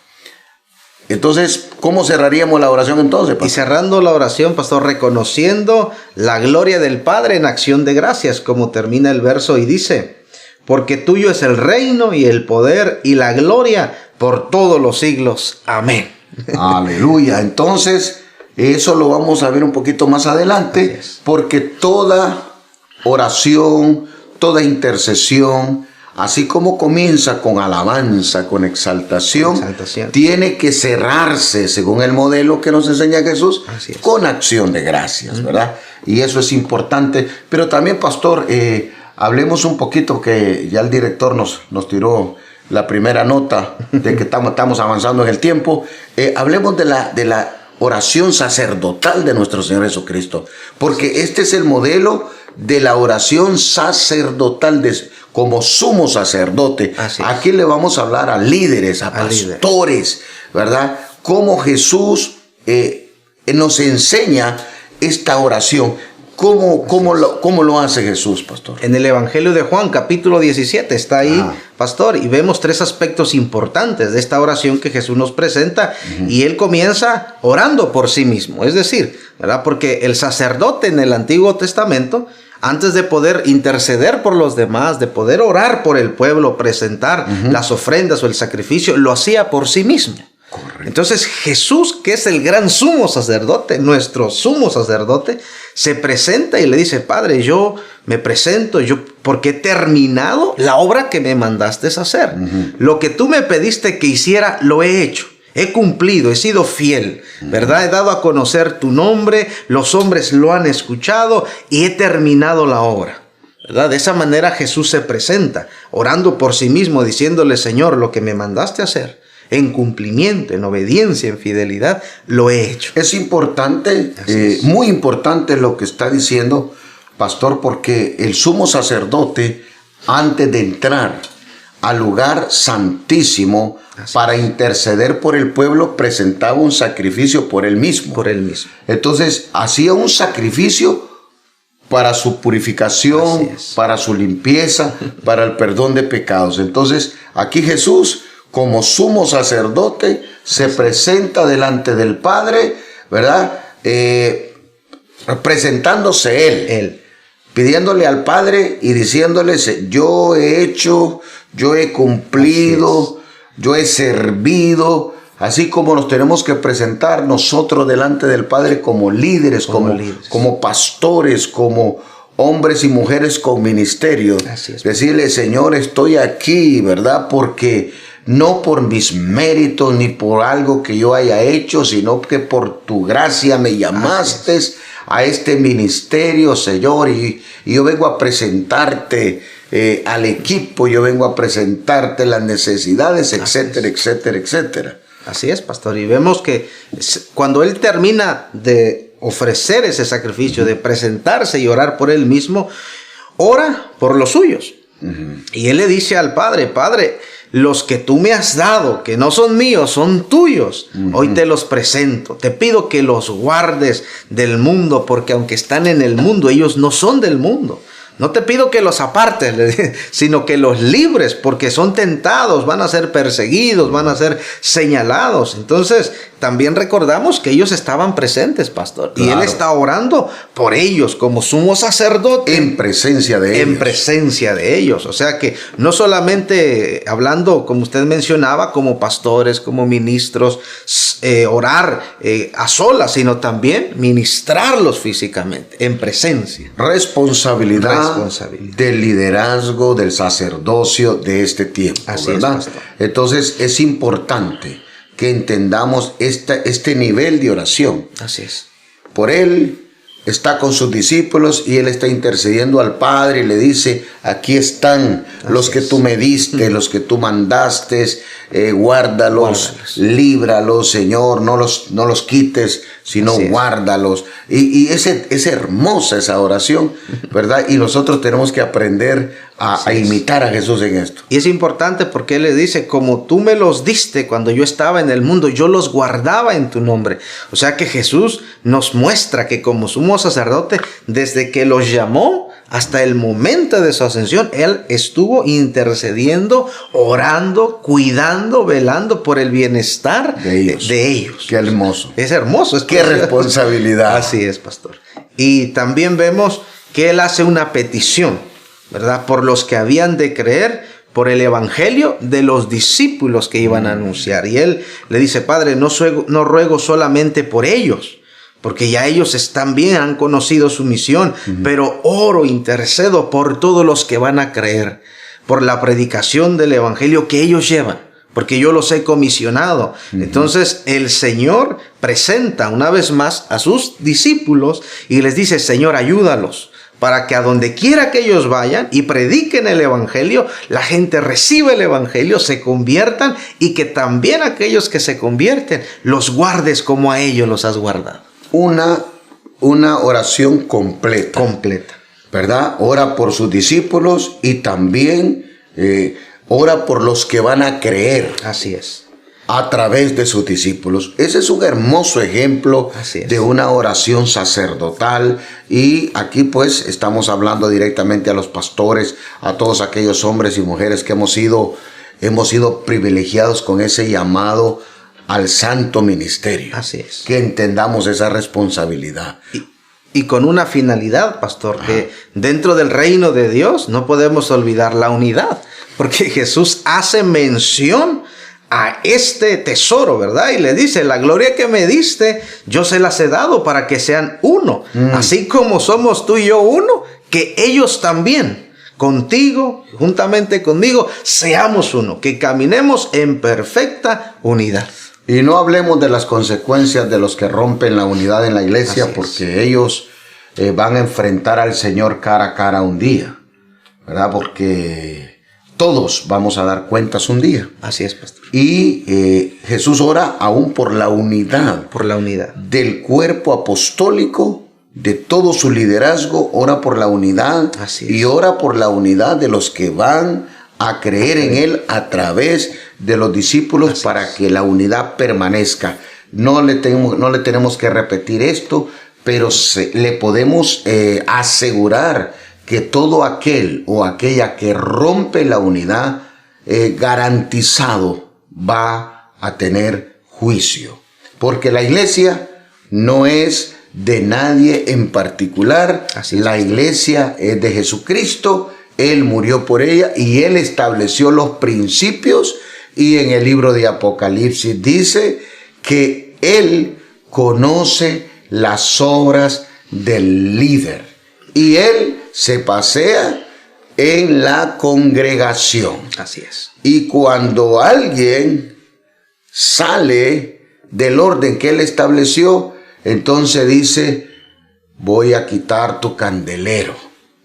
Entonces, ¿cómo cerraríamos la oración entonces, pastor? Y cerrando la oración, pastor, reconociendo la gloria del Padre en acción de gracias, como termina el verso y dice, porque tuyo es el reino y el poder y la gloria por todos los siglos. Amén. Aleluya. Entonces, eso lo vamos a ver un poquito más adelante, porque toda oración, toda intercesión, así como comienza con alabanza, con exaltación, tiene que cerrarse, según el modelo que nos enseña Jesús, con acción de gracias, ¿verdad? Y eso es importante. Pero también, pastor, hablemos un poquito, que ya el director nos tiró la primera nota de que estamos avanzando en el tiempo. Hablemos de la oración sacerdotal de nuestro Señor Jesucristo, porque este es el modelo de la oración sacerdotal como sumo sacerdote. Aquí le vamos a hablar a líderes, a pastores, ¿verdad? Cómo Jesús nos enseña esta oración. ¿Cómo lo hace Jesús, pastor? En el Evangelio de Juan, capítulo 17, está ahí, pastor, y vemos tres aspectos importantes de esta oración que Jesús nos presenta, y Él comienza orando por sí mismo, es decir, ¿verdad? Porque el sacerdote en el Antiguo Testamento, antes de poder interceder por los demás, de poder orar por el pueblo, presentar las ofrendas o el sacrificio, lo hacía por sí mismo. Correcto. Entonces Jesús, que es el gran sumo sacerdote, nuestro sumo sacerdote, se presenta y le dice, Padre, yo me presento, porque he terminado la obra que me mandaste hacer. Lo que tú me pediste que hiciera, lo he hecho. He cumplido, he sido fiel, ¿verdad? He dado a conocer tu nombre, los hombres lo han escuchado y he terminado la obra, ¿verdad? De esa manera Jesús se presenta, orando por sí mismo, diciéndole, Señor, lo que me mandaste hacer, en cumplimiento, en obediencia, en fidelidad, lo he hecho. Es importante, Es. muy importante lo que está diciendo, pastor, porque el sumo sacerdote, antes de entrar al lugar santísimo para interceder por el pueblo, presentaba un sacrificio por él mismo. Por él mismo. Entonces, hacía un sacrificio para su purificación, para su limpieza, para el perdón de pecados. Entonces, aquí Jesús, como sumo sacerdote, se presenta delante del Padre, ¿verdad? Presentándose él, pidiéndole al Padre y diciéndole: yo he hecho, yo he cumplido, yo he servido. Así como nos tenemos que presentar nosotros delante del Padre como líderes, como pastores, como hombres y mujeres con ministerio. Decirle: Señor, estoy aquí, ¿verdad? Porque no por mis méritos ni por algo que yo haya hecho, sino que por tu gracia me llamaste a este ministerio, Señor, y yo vengo a presentarte al equipo, yo vengo a presentarte las necesidades, etcétera, etcétera, etcétera. Así es, pastor. Y vemos que cuando él termina de ofrecer ese sacrificio, de presentarse y orar por él mismo, ora por los suyos. Y él le dice al Padre: Padre, los que tú me has dado, que no son míos, son tuyos. Hoy te los presento. Te pido que los guardes del mundo, porque aunque están en el mundo, ellos no son del mundo. No te pido que los apartes, sino que los libres, porque son tentados, van a ser perseguidos, van a ser señalados. Entonces, también recordamos que ellos estaban presentes, pastor. Claro. Y él está orando por ellos como sumo sacerdote. En presencia de ellos. En presencia de ellos. O sea que no solamente hablando, como usted mencionaba, como pastores, como ministros, orar a solas, sino también ministrarlos físicamente, en presencia. Responsabilidad del liderazgo, del sacerdocio de este tiempo. Así ¿verdad? Es, pastor. Entonces es importante que entendamos este nivel de oración. Así es. Por él está con sus discípulos y él está intercediendo al Padre y le dice: aquí están los que tú me diste, los que tú mandaste, guárdalos, líbralos, Señor, no los quites, sino guárdalos. Y es hermosa esa oración, ¿verdad? Y nosotros tenemos que aprender a imitar a Jesús en esto. Y es importante porque él le dice: como tú me los diste cuando yo estaba en el mundo, yo los guardaba en tu nombre. O sea que Jesús nos muestra que como sumo sacerdote, desde que los llamó hasta el momento de su ascensión, él estuvo intercediendo, orando, cuidando, velando por el bienestar de ellos. Qué hermoso. Es hermoso. Qué responsabilidad. Así es, pastor. Y también vemos que él hace una petición, ¿verdad? Por los que habían de creer por el evangelio de los discípulos que iban a anunciar. Y él le dice: Padre, no ruego solamente por ellos, porque ya ellos están bien, han conocido su misión, pero oro, intercedo por todos los que van a creer, por la predicación del evangelio que ellos llevan, porque yo los he comisionado. Entonces el Señor presenta una vez más a sus discípulos y les dice: Señor, ayúdalos, para que a donde quiera que ellos vayan y prediquen el evangelio, la gente reciba el evangelio, se conviertan, y que también aquellos que se convierten los guardes como a ellos los has guardado. Una oración completa, ¿verdad? Ora por sus discípulos y también ora por los que van a creer. Así es. A través de sus discípulos. Ese es un hermoso ejemplo de una oración sacerdotal. Y aquí pues estamos hablando directamente a los pastores, a todos aquellos hombres y mujeres que hemos sido privilegiados con ese llamado al santo ministerio. Así es. Que entendamos esa responsabilidad. Y con una finalidad, pastor, que dentro del reino de Dios no podemos olvidar la unidad, porque Jesús hace mención a este tesoro, ¿verdad? Y le dice: la gloria que me diste, yo se las he dado para que sean uno. Así como somos tú y yo uno, que ellos también, contigo, juntamente conmigo, seamos uno, que caminemos en perfecta unidad. Y no hablemos de las consecuencias de los que rompen la unidad en la iglesia, porque ellos van a enfrentar al Señor cara a cara un día, ¿verdad? Porque todos vamos a dar cuentas un día. Así es, pastor. Y Jesús ora aún por la unidad. Por la unidad. Del cuerpo apostólico, de todo su liderazgo, ora por la unidad. Así es. Y ora por la unidad de los que van a creer en Él a través de los discípulos. Así para es. que la unidad permanezca. No le tenemos que repetir esto, pero le podemos asegurar que todo aquel o aquella que rompe la unidad, garantizado va a tener juicio. Porque la iglesia no es de nadie en particular. Así es. La iglesia es de Jesucristo. Él murió por ella y Él estableció los principios. Y en el libro de Apocalipsis dice que Él conoce las obras del líder. Y Él se pasea en la congregación. Así es. Y cuando alguien sale del orden que Él estableció, entonces dice, voy a quitar tu candelero.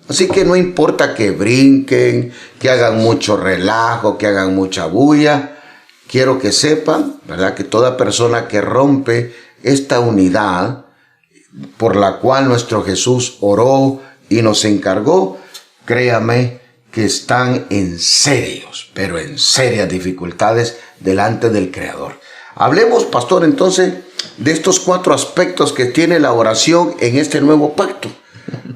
Así que no importa que brinquen, que hagan mucho relajo, que hagan mucha bulla. Quiero que sepan, ¿verdad?, que toda persona que rompe esta unidad por la cual nuestro Jesús oró y nos encargó, créame que están en serios, pero en serias dificultades delante del Creador. Hablemos, pastor, entonces, de estos 4 aspectos que tiene la oración en este nuevo pacto,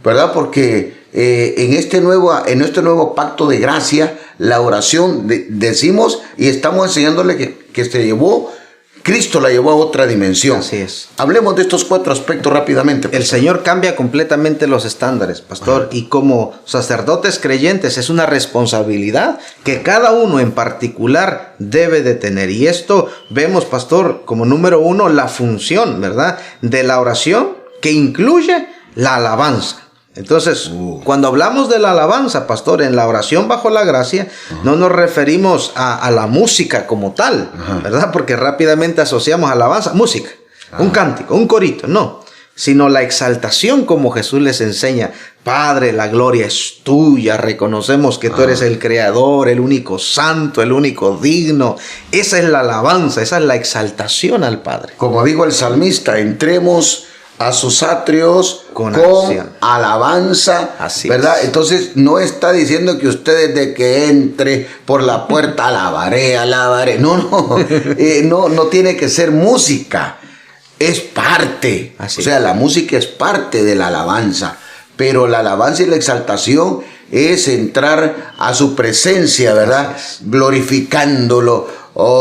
¿verdad? Porque en este nuevo pacto de gracia, la oración, decimos y estamos enseñándole que se llevó, Cristo la llevó a otra dimensión. Así es. Hablemos de estos 4 aspectos rápidamente, pastor. El Señor cambia completamente los estándares, pastor, y como sacerdotes creyentes es una responsabilidad que cada uno en particular debe de tener. Y esto vemos, pastor, como número 1, la función, ¿verdad?, de la oración, que incluye la alabanza. Entonces, cuando hablamos de la alabanza, pastor, en la oración bajo la gracia, no nos referimos a la música como tal, ¿verdad? Porque rápidamente asociamos alabanza, música, un cántico, un corito, no. Sino la exaltación como Jesús les enseña. Padre, la gloria es tuya, reconocemos que tú eres el creador, el único santo, el único digno. Esa es la alabanza, esa es la exaltación al Padre. Como dijo el salmista, entremos a sus atrios con alabanza, Así ¿verdad? es. Entonces no está diciendo que usted desde que entre por la puerta alabaré. No tiene que ser música, es parte. Así o sea, la música es parte de la alabanza, pero la alabanza y la exaltación es entrar a su presencia, ¿verdad? Glorificándolo.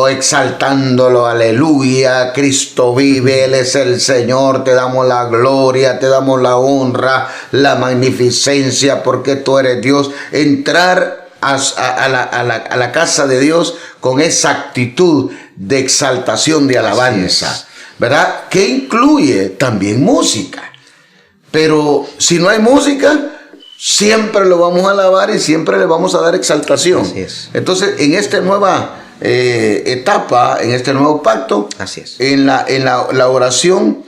Exaltándolo, aleluya, Cristo vive, Él es el Señor, te damos la gloria, te damos la honra, la magnificencia, porque tú eres Dios. Entrar a la casa de Dios con esa actitud de exaltación, de alabanza, ¿verdad? Que incluye también música. Pero si no hay música, siempre lo vamos a alabar y siempre le vamos a dar exaltación. Así es. Entonces, en esta nueva etapa, en este nuevo pacto, Así es. en la oración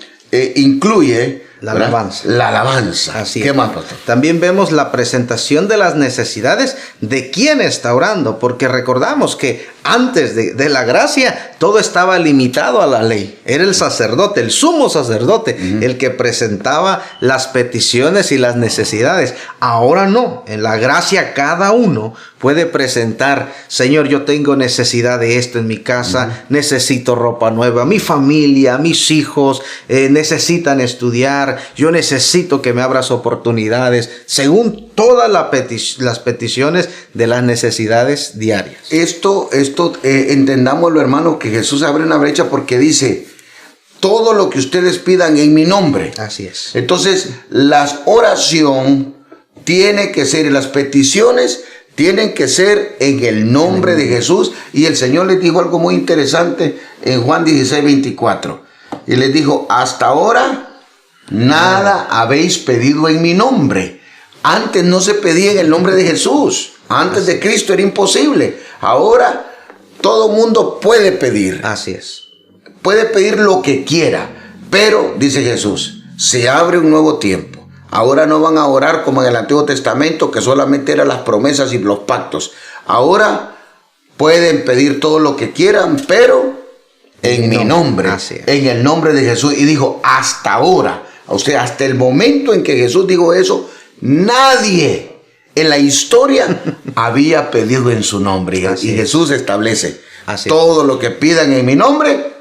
incluye la alabanza. La alabanza. Así ¿Qué es. más, pastor? También vemos la presentación de las necesidades de quien está orando, porque recordamos que antes de la gracia todo estaba limitado a la ley. Era el sacerdote, el sumo sacerdote, el que presentaba las peticiones y las necesidades. Ahora no, en la gracia cada uno puede presentar: Señor, yo tengo necesidad de esto en mi casa, necesito ropa nueva, mi familia, mis hijos necesitan estudiar, yo necesito que me abras oportunidades, según todas las peticiones de las necesidades diarias. Esto entendámoslo, hermano, que Jesús abre una brecha porque dice: todo lo que ustedes pidan en mi nombre. Así es. Entonces, la oración tiene que ser, y las peticiones tienen que ser en el nombre de Jesús. Y el Señor les dijo algo muy interesante en Juan 16:24. Y les dijo: hasta ahora nada habéis pedido en mi nombre. Antes no se pedía en el nombre de Jesús. Antes de Cristo era imposible. Ahora todo mundo puede pedir. Así es. Puede pedir lo que quiera. Pero, dice Jesús, se abre un nuevo tiempo. Ahora no van a orar como en el Antiguo Testamento, que solamente eran las promesas y los pactos. ahora pueden pedir todo lo que quieran, pero en mi nombre, Así es. en el nombre de Jesús. Y dijo, hasta ahora, o sea, hasta el momento en que Jesús dijo eso, nadie en la historia había pedido en su nombre. Así Y es. Jesús establece, Así es. todo lo que pidan en mi nombre,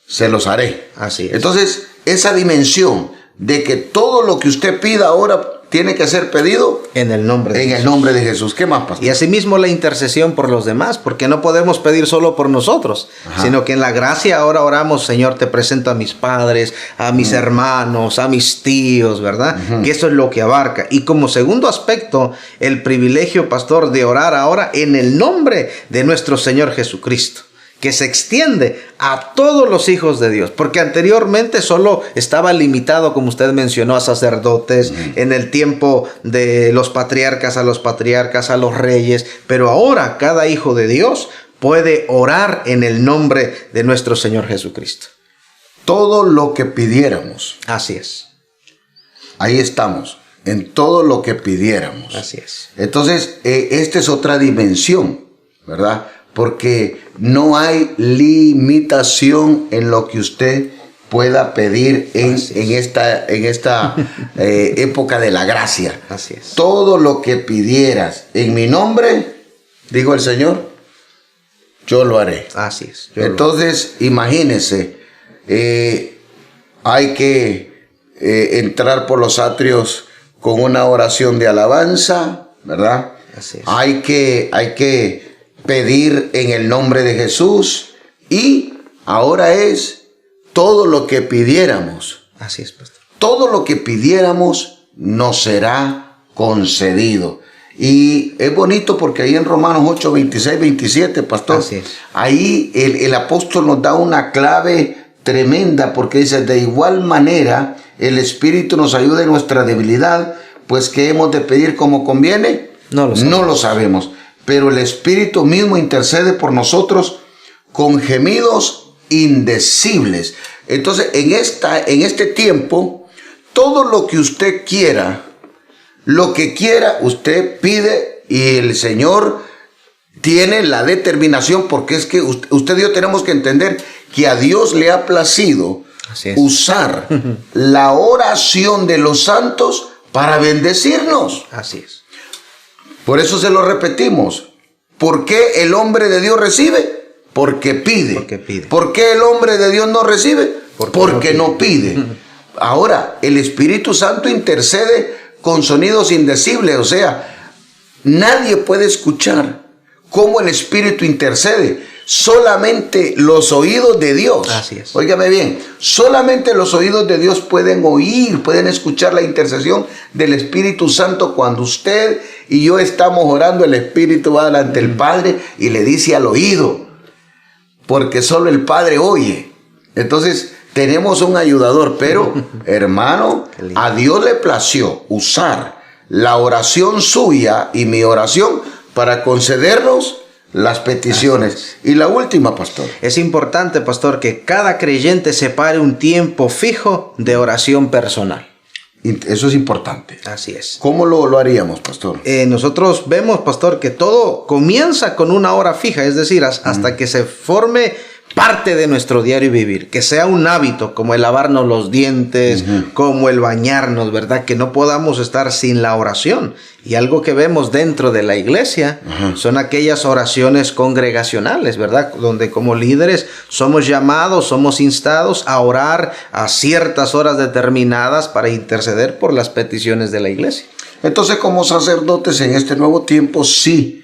se los haré. Así es. Entonces, esa dimensión de que todo lo que usted pida ahora tiene que ser pedido En el nombre de en el Jesús. nombre de Jesús. ¿Qué más, pastor? Y asimismo la intercesión por los demás, porque no podemos pedir solo por nosotros, Ajá. sino que en la gracia ahora oramos, Señor, te presento a mis padres, a mis hermanos, a mis tíos, ¿verdad? Que eso es lo que abarca. Y como segundo aspecto, el privilegio, pastor, de orar ahora en el nombre de nuestro Señor Jesucristo, que se extiende a todos los hijos de Dios, porque anteriormente solo estaba limitado, como usted mencionó, a sacerdotes, en el tiempo de los patriarcas, a los reyes, pero ahora cada hijo de Dios puede orar en el nombre de nuestro Señor Jesucristo. Todo lo que pidiéramos, Así es, ahí estamos, en todo lo que pidiéramos. así es. Entonces, esta es otra dimensión, ¿verdad? Porque no hay limitación en lo que usted pueda pedir en esta época de la gracia. Así es. Todo lo que pidieras en mi nombre, dijo el Señor, yo lo haré. Así es. Entonces, imagínense, hay que entrar por los atrios con una oración de alabanza, ¿verdad? Así es. Hay que pedir en el nombre de Jesús, y ahora es todo lo que pidiéramos. Así es, pastor. Todo lo que pidiéramos nos será concedido. Y es bonito porque ahí en Romanos 8, 26, 27, pastor, Así es. ahí el apóstol nos da una clave tremenda, porque dice, de igual manera el Espíritu nos ayuda en nuestra debilidad, pues ¿qué hemos de pedir como conviene? No lo sabemos. No lo sabemos, pero el Espíritu mismo intercede por nosotros con gemidos indecibles. Entonces, en este tiempo, todo lo que usted quiera, usted pide, y el Señor tiene la determinación, porque es que usted y yo tenemos que entender que a Dios le ha placido Así es. usar la oración de los santos para bendecirnos. Así es. Por eso se lo repetimos. ¿Por qué el hombre de Dios recibe? Porque pide. Porque pide. ¿Por qué el hombre de Dios no recibe? Porque no pide. Ahora, el Espíritu Santo intercede con sonidos indecibles. O sea, nadie puede escuchar cómo el Espíritu intercede. Solamente los oídos de Dios. Así es. Óigame bien, solamente los oídos de Dios pueden oír, pueden escuchar la intercesión del Espíritu Santo. Cuando usted y yo estamos orando, el Espíritu va delante del Padre y le dice al oído, porque solo el Padre oye. Entonces tenemos un ayudador, pero hermano, a Dios le plació usar la oración suya y mi oración para concedernos las peticiones. Y la última, pastor. Es importante, pastor, que cada creyente separe un tiempo fijo de oración personal. Eso es importante. Así es. ¿Cómo lo haríamos, pastor? Nosotros vemos, pastor, que todo comienza con una hora fija, es decir, hasta que se forme parte de nuestro diario vivir, que sea un hábito, como el lavarnos los dientes, como el bañarnos, ¿verdad? Que no podamos estar sin la oración. Y algo que vemos dentro de la iglesia son aquellas oraciones congregacionales, ¿verdad? Donde como líderes somos llamados, somos instados a orar a ciertas horas determinadas para interceder por las peticiones de la iglesia. Entonces, como sacerdotes en este nuevo tiempo, sí,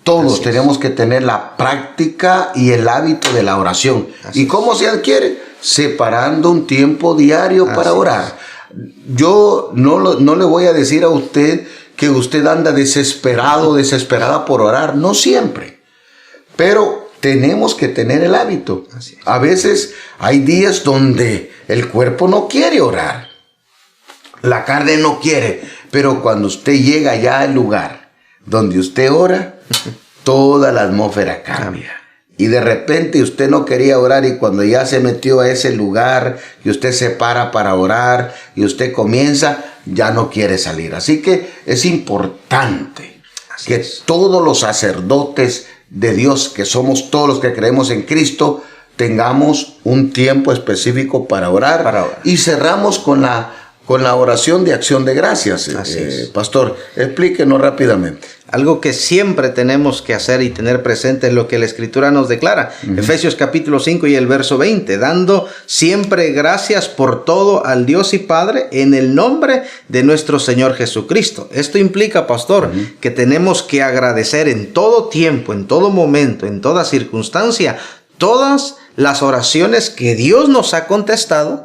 todos tenemos que tener la práctica y el hábito de la oración. ¿Y cómo se adquiere? Separando un tiempo diario para orar. Yo no le voy a decir a usted que usted anda desesperado, desesperada por orar. No siempre. Pero tenemos que tener el hábito. A veces hay días donde el cuerpo no quiere orar. La carne no quiere. Pero cuando usted llega ya al lugar donde usted ora, toda la atmósfera cambia. Y de repente usted no quería orar, y cuando ya se metió a ese lugar y usted se para orar y usted comienza, ya no quiere salir. Así que es importante que todos los sacerdotes de Dios, que somos todos los que creemos en Cristo, tengamos un tiempo específico para orar. Y cerramos con la oración de acción de gracias. Pastor, explíquenos rápidamente. Algo que siempre tenemos que hacer y tener presente es lo que la Escritura nos declara. Efesios capítulo 5 y el verso 20. Dando siempre gracias por todo al Dios y Padre en el nombre de nuestro Señor Jesucristo. Esto implica, pastor, que tenemos que agradecer en todo tiempo, en todo momento, en toda circunstancia, todas las oraciones que Dios nos ha contestado,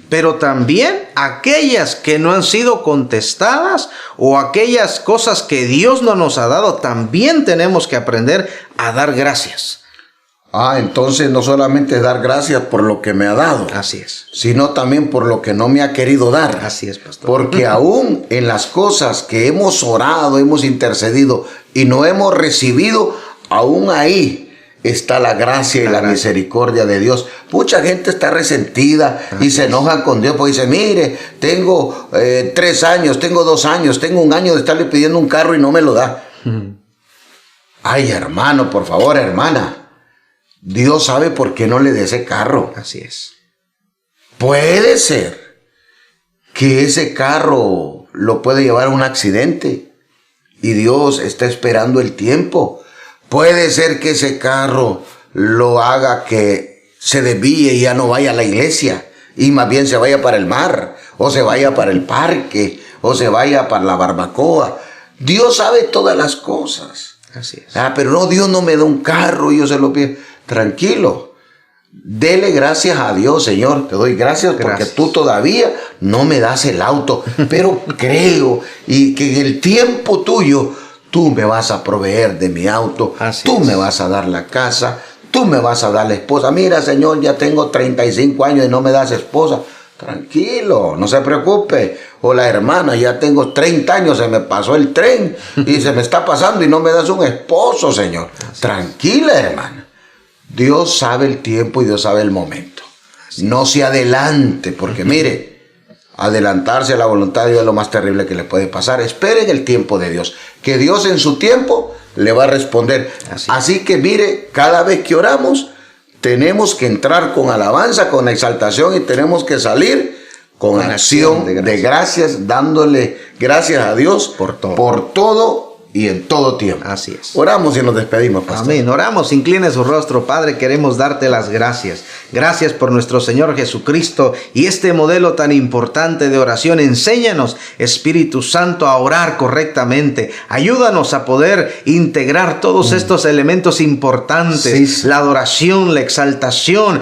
pero también aquellas que no han sido contestadas o aquellas cosas que Dios no nos ha dado, también tenemos que aprender a dar gracias. Entonces no solamente dar gracias por lo que me ha dado. Así es. Sino también por lo que no me ha querido dar. Así es, pastor. Porque aún en las cosas que hemos orado, hemos intercedido y no hemos recibido, aún ahí está la gracia y la misericordia de Dios. Mucha gente está resentida y se enoja con Dios porque dice, mire, tengo 3 años, tengo 2 años, tengo 1 año de estarle pidiendo un carro y no me lo da. Ay, hermano, por favor, hermana, Dios sabe por qué no le dé ese carro. Así es. Puede ser que ese carro lo puede llevar a un accidente y Dios está esperando el tiempo. Puede ser que ese carro lo haga que se desvíe y ya no vaya a la iglesia y más bien se vaya para el mar o se vaya para el parque o se vaya para la barbacoa. Dios sabe todas las cosas. Así es. Pero no, Dios no me da un carro y yo se lo pido. Tranquilo. Dele gracias a Dios, Señor. Te doy gracias porque tú todavía no me das el auto. Pero creo y que en el tiempo tuyo tú me vas a proveer de mi auto, tú me vas a dar la casa, tú me vas a dar la esposa. Mira, Señor, ya tengo 35 años y no me das esposa. Tranquilo, no se preocupe. O la hermana, ya tengo 30 años, se me pasó el tren y se me está pasando y no me das un esposo, Señor. Tranquila, hermana. Dios sabe el tiempo y Dios sabe el momento. No se adelante, porque mire, adelantarse a la voluntad de Dios es lo más terrible que le puede pasar. Esperen el tiempo de Dios, que Dios en su tiempo le va a responder. Así que mire, cada vez que oramos, tenemos que entrar con alabanza, con exaltación y tenemos que salir con acción de gracias, dándole gracias a Dios por todo y en todo tiempo. Así es. Oramos y nos despedimos, pastor. Amén. Oramos, incline su rostro, Padre, queremos darte las gracias. Gracias por nuestro Señor Jesucristo y este modelo tan importante de oración. Enséñanos, Espíritu Santo, a orar correctamente. Ayúdanos a poder integrar todos estos elementos importantes. La adoración, la exaltación,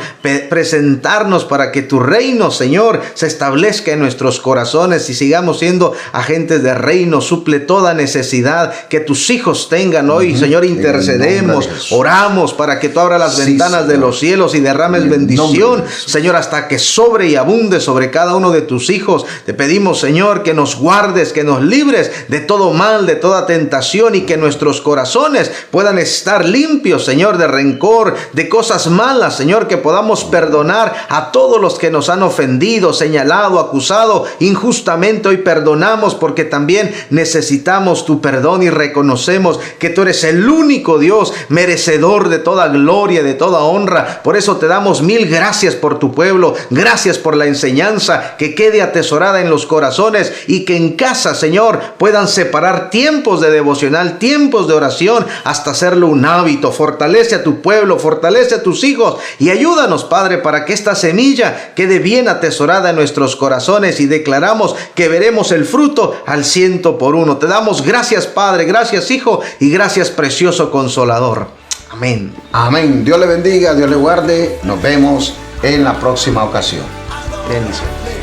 presentarnos para que tu reino, Señor, se establezca en nuestros corazones y sigamos siendo agentes de reino. Suple toda necesidad que tus hijos tengan hoy, Señor. Intercedemos, oramos para que tú abras las ventanas de los cielos y derrames bendición, Señor, hasta que sobre y abunde sobre cada uno de tus hijos. Te pedimos, Señor, que nos guardes, que nos libres de todo mal, de toda tentación y que nuestros corazones puedan estar limpios, Señor, de rencor, de cosas malas, Señor, que podamos perdonar a todos los que nos han ofendido, señalado, acusado injustamente. Hoy perdonamos porque también necesitamos tu perdón y reconocemos que tú eres el único Dios merecedor de toda gloria, de toda honra. Por eso te damos mil gracias por tu pueblo. Gracias por la enseñanza que quede atesorada en los corazones y que en casa, Señor, puedan separar tiempos de devocional, tiempos de oración, hasta hacerlo un hábito. Fortalece a tu pueblo, fortalece a tus hijos y ayúdanos, Padre, para que esta semilla quede bien atesorada en nuestros corazones y declaramos que veremos el fruto al 100%. Te damos gracias, Padre, gracias, Hijo, y gracias, precioso Consolador. Amén. Amén. Dios le bendiga, Dios le guarde. Nos vemos en la próxima ocasión. Bendiciones.